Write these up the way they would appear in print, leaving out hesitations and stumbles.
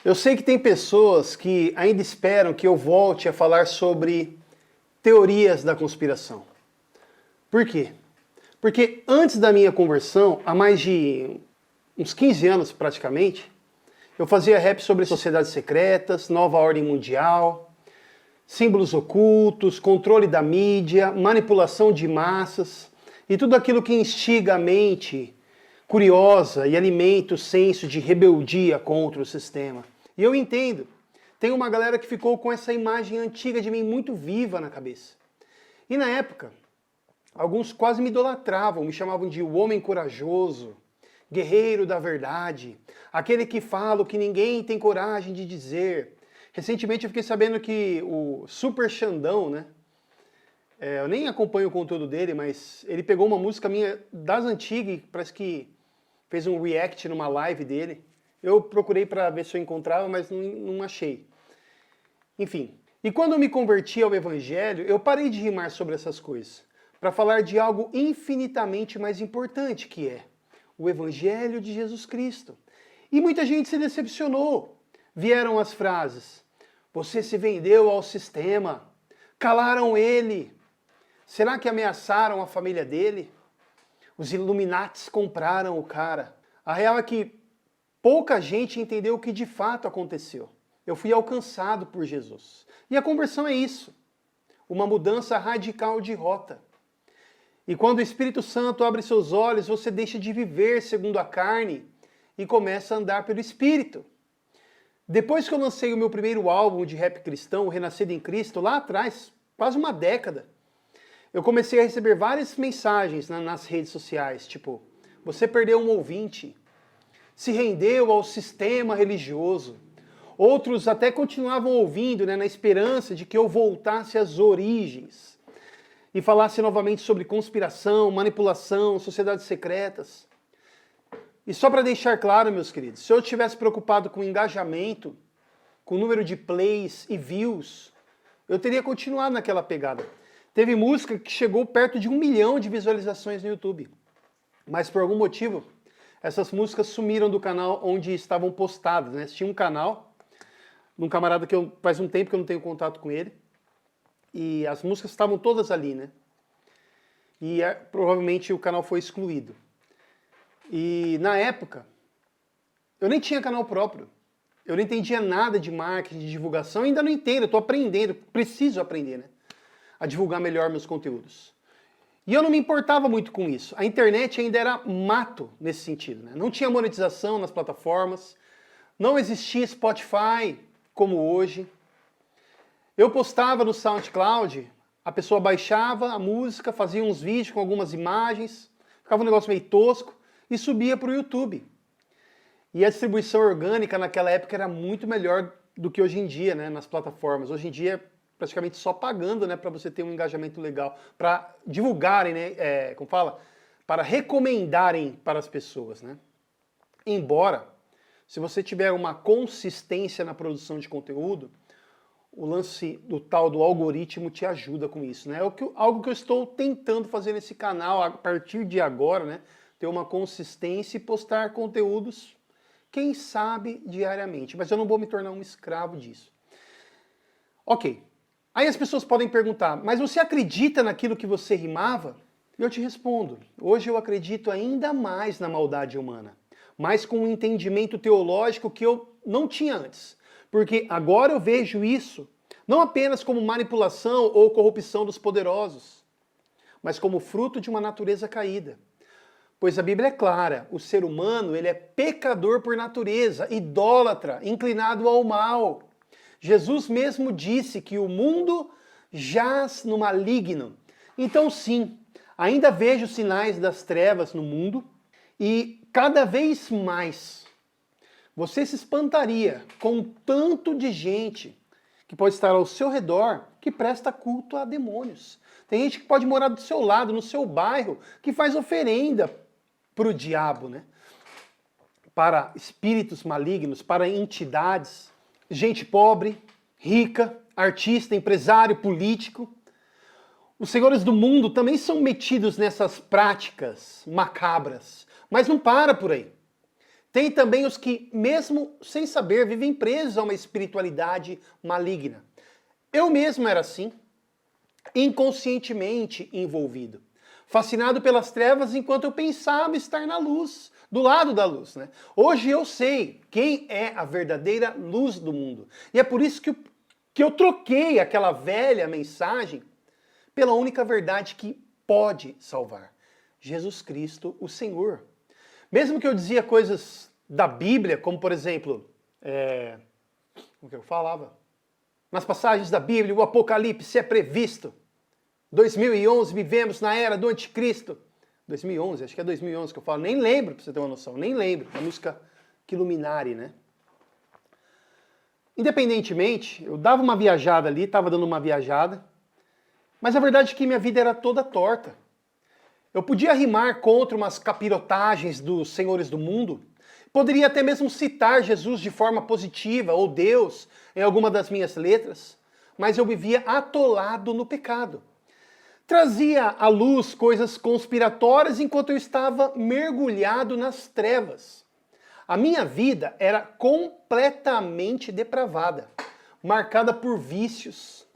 Eu sei que tem pessoas que ainda esperam que eu volte a falar sobre teorias da conspiração. Por quê? Porque antes da minha conversão, há mais de uns 15 anos praticamente, eu fazia rap sobre sociedades secretas, nova ordem mundial, símbolos ocultos, controle da mídia, manipulação de massas e tudo aquilo que instiga a mente curiosa e alimenta o senso de rebeldia contra o sistema. E eu entendo, tem uma galera que ficou com essa imagem antiga de mim muito viva na cabeça. E na época, alguns quase me idolatravam, me chamavam de o homem corajoso, guerreiro da verdade, aquele que fala o que ninguém tem coragem de dizer. Recentemente eu fiquei sabendo que o Super Xandão, né? Eu nem acompanho o conteúdo dele, mas ele pegou uma música minha das antigas e parece que fez um react numa live dele. Eu procurei para ver se eu encontrava, mas não achei. Enfim. E quando eu me converti ao Evangelho, eu parei de rimar sobre essas coisas, para falar de algo infinitamente mais importante, que é o Evangelho de Jesus Cristo. E muita gente se decepcionou. Vieram as frases: você se vendeu ao sistema, calaram ele. Será que ameaçaram a família dele? Os Illuminatis compraram o cara. A real é que pouca gente entendeu o que de fato aconteceu. Eu fui alcançado por Jesus. E a conversão é isso. Uma mudança radical de rota. E quando o Espírito Santo abre seus olhos, você deixa de viver segundo a carne e começa a andar pelo Espírito. Depois que eu lancei o meu primeiro álbum de rap cristão, o Renascido em Cristo, lá atrás, quase uma década, eu comecei a receber várias mensagens nas redes sociais, tipo, você perdeu um ouvinte, se rendeu ao sistema religioso. Outros até continuavam ouvindo, né, na esperança de que eu voltasse às origens e falasse novamente sobre conspiração, manipulação, sociedades secretas. E só para deixar claro, meus queridos, se eu estivesse preocupado com engajamento, com o número de plays e views, eu teria continuado naquela pegada. Teve música que chegou perto de 1 milhão de visualizações no YouTube. Mas por algum motivo, essas músicas sumiram do canal onde estavam postadas, né? Tinha um canal, de um camarada que faz um tempo que eu não tenho contato com ele, e as músicas estavam todas ali, né? E provavelmente o canal foi excluído. E na época, eu nem tinha canal próprio. Eu não entendia nada de marketing, de divulgação, ainda não entendo, eu estou aprendendo, preciso aprender, né? A divulgar melhor meus conteúdos. E eu não me importava muito com isso. A internet ainda era mato nesse sentido, né? Não tinha monetização nas plataformas, não existia Spotify como hoje. Eu postava no SoundCloud, a pessoa baixava a música, fazia uns vídeos com algumas imagens, ficava um negócio meio tosco e subia para o YouTube. E a distribuição orgânica naquela época era muito melhor do que hoje em dia, né, nas plataformas. Hoje em dia praticamente só pagando, né, para você ter um engajamento legal, para divulgarem, né, como fala, para recomendarem para as pessoas, né. Embora, se você tiver uma consistência na produção de conteúdo, o lance do tal do algoritmo te ajuda com isso, né. Algo que eu estou tentando fazer nesse canal a partir de agora, né, ter uma consistência e postar conteúdos, quem sabe, diariamente, mas eu não vou me tornar um escravo disso. Ok. Aí as pessoas podem perguntar, mas você acredita naquilo que você rimava? Eu te respondo, hoje eu acredito ainda mais na maldade humana, mas com um entendimento teológico que eu não tinha antes. Porque agora eu vejo isso não apenas como manipulação ou corrupção dos poderosos, mas como fruto de uma natureza caída. Pois a Bíblia é clara, o ser humano ele é pecador por natureza, idólatra, inclinado ao mal. Jesus mesmo disse que o mundo jaz no maligno. Então sim, ainda vejo sinais das trevas no mundo e cada vez mais você se espantaria com o tanto de gente que pode estar ao seu redor que presta culto a demônios. Tem gente que pode morar do seu lado, no seu bairro, que faz oferenda para o diabo, né? Para espíritos malignos, para entidades. Gente pobre, rica, artista, empresário, político. Os senhores do mundo também são metidos nessas práticas macabras, mas não para por aí. Tem também os que, mesmo sem saber, vivem presos a uma espiritualidade maligna. Eu mesmo era assim, inconscientemente envolvido, fascinado pelas trevas enquanto eu pensava estar na luz, do lado da luz, né? Hoje eu sei quem é a verdadeira luz do mundo. E é por isso que eu troquei aquela velha mensagem pela única verdade que pode salvar: Jesus Cristo, o Senhor. Mesmo que eu dizia coisas da Bíblia, como por exemplo, como que eu falava? Nas passagens da Bíblia, o Apocalipse é previsto. 2011 vivemos na era do Anticristo. 2011, acho que é 2011 que eu falo, nem lembro, pra você ter uma noção, nem lembro, da música Illuminati, né? Independentemente, eu dava uma viajada ali, estava dando uma viajada, mas a verdade é que minha vida era toda torta. Eu podia rimar contra umas capirotagens dos senhores do mundo, poderia até mesmo citar Jesus de forma positiva, ou Deus, em alguma das minhas letras, mas eu vivia atolado no pecado. Trazia à luz coisas conspiratórias enquanto eu estava mergulhado nas trevas. A minha vida era completamente depravada, marcada por vícios.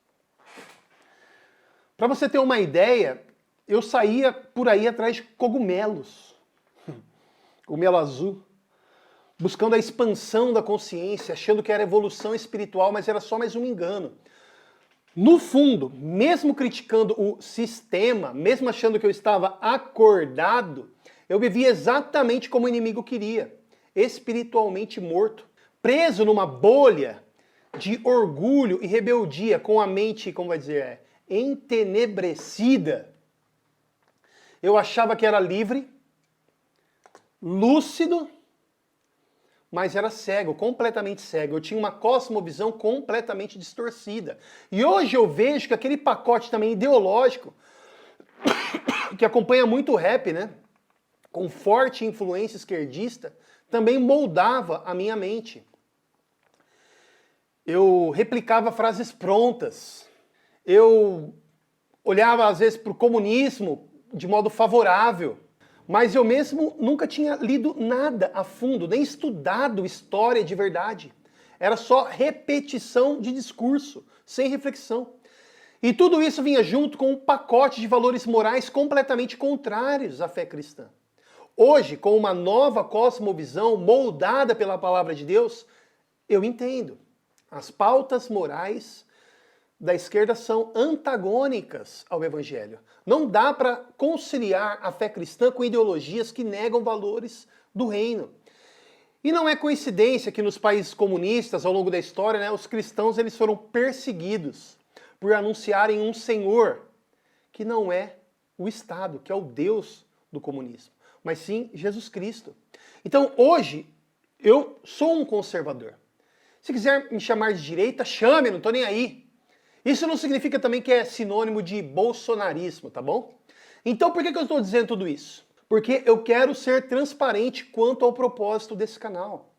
Para você ter uma ideia, eu saía por aí atrás de cogumelos, cogumelo azul, buscando a expansão da consciência, achando que era evolução espiritual, mas era só mais um engano. No fundo, mesmo criticando o sistema, mesmo achando que eu estava acordado, eu vivia exatamente como o inimigo queria, espiritualmente morto, preso numa bolha de orgulho e rebeldia, com a mente, como vai dizer, entenebrecida. Eu achava que era livre, lúcido, mas era cego, completamente cego. Eu tinha uma cosmovisão completamente distorcida. E hoje eu vejo que aquele pacote também ideológico, que acompanha muito o rap, né? Com forte influência esquerdista, também moldava a minha mente. Eu replicava frases prontas. Eu olhava às vezes para o comunismo de modo favorável. Mas eu mesmo nunca tinha lido nada a fundo, nem estudado história de verdade. Era só repetição de discurso, sem reflexão. E tudo isso vinha junto com um pacote de valores morais completamente contrários à fé cristã. Hoje, com uma nova cosmovisão moldada pela palavra de Deus, eu entendo. As pautas morais da esquerda são antagônicas ao evangelho. Não dá para conciliar a fé cristã com ideologias que negam valores do reino. E não é coincidência que nos países comunistas, ao longo da história, né, os cristãos eles foram perseguidos por anunciarem um senhor que não é o Estado, que é o Deus do comunismo, mas sim Jesus Cristo. Então hoje eu sou um conservador. Se quiser me chamar de direita, chame, não estou nem aí. Isso não significa também que é sinônimo de bolsonarismo, tá bom? Então por que eu estou dizendo tudo isso? Porque eu quero ser transparente quanto ao propósito desse canal.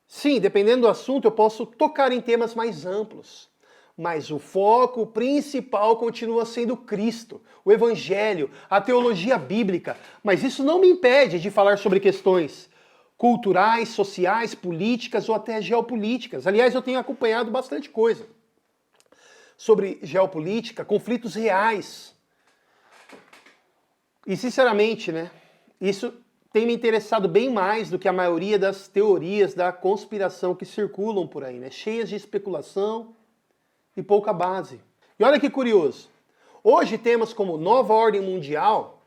Sim, dependendo do assunto, eu posso tocar em temas mais amplos. Mas o foco principal continua sendo Cristo, o Evangelho, a teologia bíblica. Mas isso não me impede de falar sobre questões culturais, sociais, políticas ou até geopolíticas. Aliás, eu tenho acompanhado bastante coisa sobre geopolítica, conflitos reais. E sinceramente, né, isso tem me interessado bem mais do que a maioria das teorias da conspiração que circulam por aí, né, cheias de especulação e pouca base. E olha que curioso, hoje temas como nova ordem mundial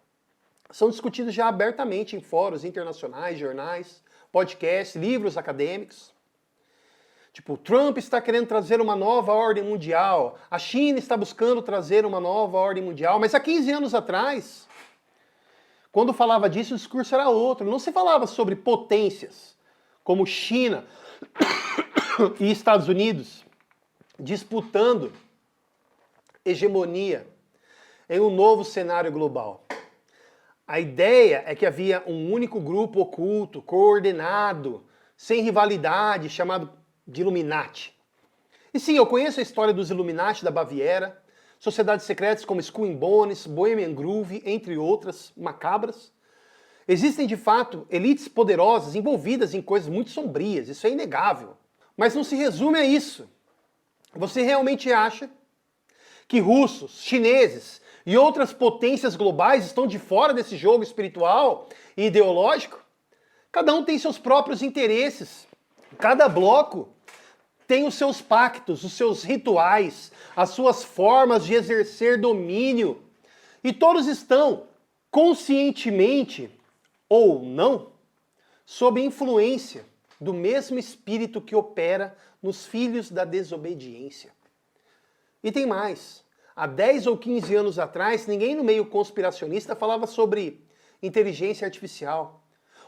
são discutidos já abertamente em fóruns internacionais, jornais, podcasts, livros acadêmicos. Tipo, Trump está querendo trazer uma nova ordem mundial, a China está buscando trazer uma nova ordem mundial, mas há 15 anos atrás, quando falava disso, o discurso era outro. Não se falava sobre potências, como China e Estados Unidos, disputando hegemonia em um novo cenário global. A ideia é que havia um único grupo oculto, coordenado, sem rivalidade, chamado de Illuminati. E sim, eu conheço a história dos Illuminati da Baviera, sociedades secretas como Skull and Bones, Bohemian Groove, entre outras macabras. Existem, de fato, elites poderosas envolvidas em coisas muito sombrias, isso é inegável. Mas não se resume a isso. Você realmente acha que russos, chineses e outras potências globais estão de fora desse jogo espiritual e ideológico? Cada um tem seus próprios interesses. Cada bloco tem os seus pactos, os seus rituais, as suas formas de exercer domínio. E todos estão, conscientemente ou não, sob influência do mesmo espírito que opera nos filhos da desobediência. E tem mais. Há 10 ou 15 anos atrás, ninguém no meio conspiracionista falava sobre inteligência artificial.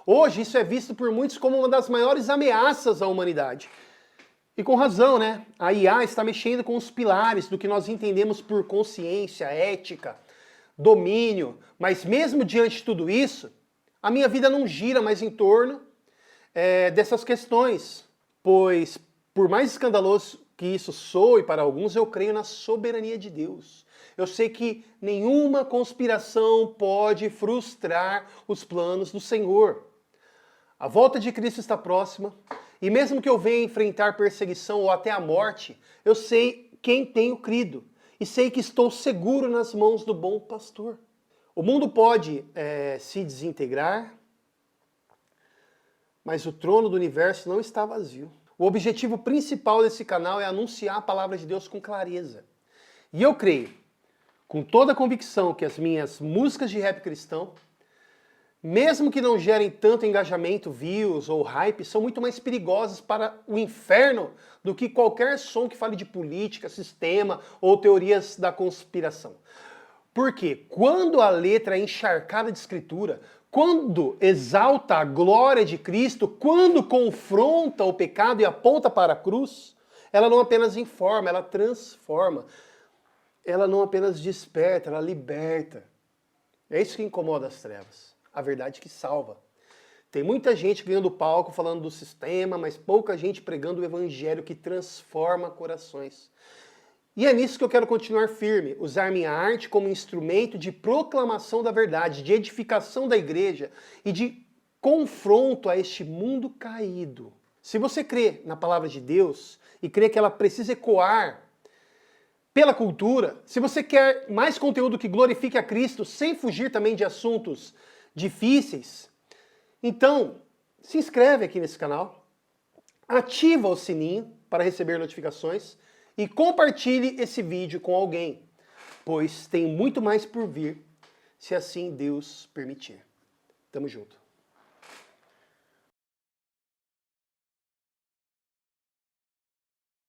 Hoje isso é visto por muitos como uma das maiores ameaças à humanidade. E com razão, né? A IA está mexendo com os pilares do que nós entendemos por consciência, ética, domínio. Mas mesmo diante de tudo isso, a minha vida não gira mais em torno dessas questões. Pois, por mais escandaloso que isso soe para alguns, eu creio na soberania de Deus. Eu sei que nenhuma conspiração pode frustrar os planos do Senhor. A volta de Cristo está próxima, e mesmo que eu venha enfrentar perseguição ou até a morte, eu sei quem tenho crido, e sei que estou seguro nas mãos do bom pastor. O mundo pode se desintegrar, mas o trono do universo não está vazio. O objetivo principal desse canal é anunciar a palavra de Deus com clareza. E eu creio, com toda a convicção, que as minhas músicas de rap cristão, mesmo que não gerem tanto engajamento, views ou hype, são muito mais perigosas para o inferno do que qualquer som que fale de política, sistema ou teorias da conspiração. Porque quando a letra é encharcada de escritura, quando exalta a glória de Cristo, quando confronta o pecado e aponta para a cruz, ela não apenas informa, ela transforma. Ela não apenas desperta, ela liberta. É isso que incomoda as trevas. A verdade que salva. Tem muita gente ganhando palco falando do sistema, mas pouca gente pregando o evangelho que transforma corações. E é nisso que eu quero continuar firme, usar minha arte como instrumento de proclamação da verdade, de edificação da igreja e de confronto a este mundo caído. Se você crê na palavra de Deus e crê que ela precisa ecoar pela cultura, se você quer mais conteúdo que glorifique a Cristo sem fugir também de assuntos difíceis, então se inscreve aqui nesse canal, ativa o sininho para receber notificações e compartilhe esse vídeo com alguém, pois tem muito mais por vir, se assim Deus permitir. Tamo junto.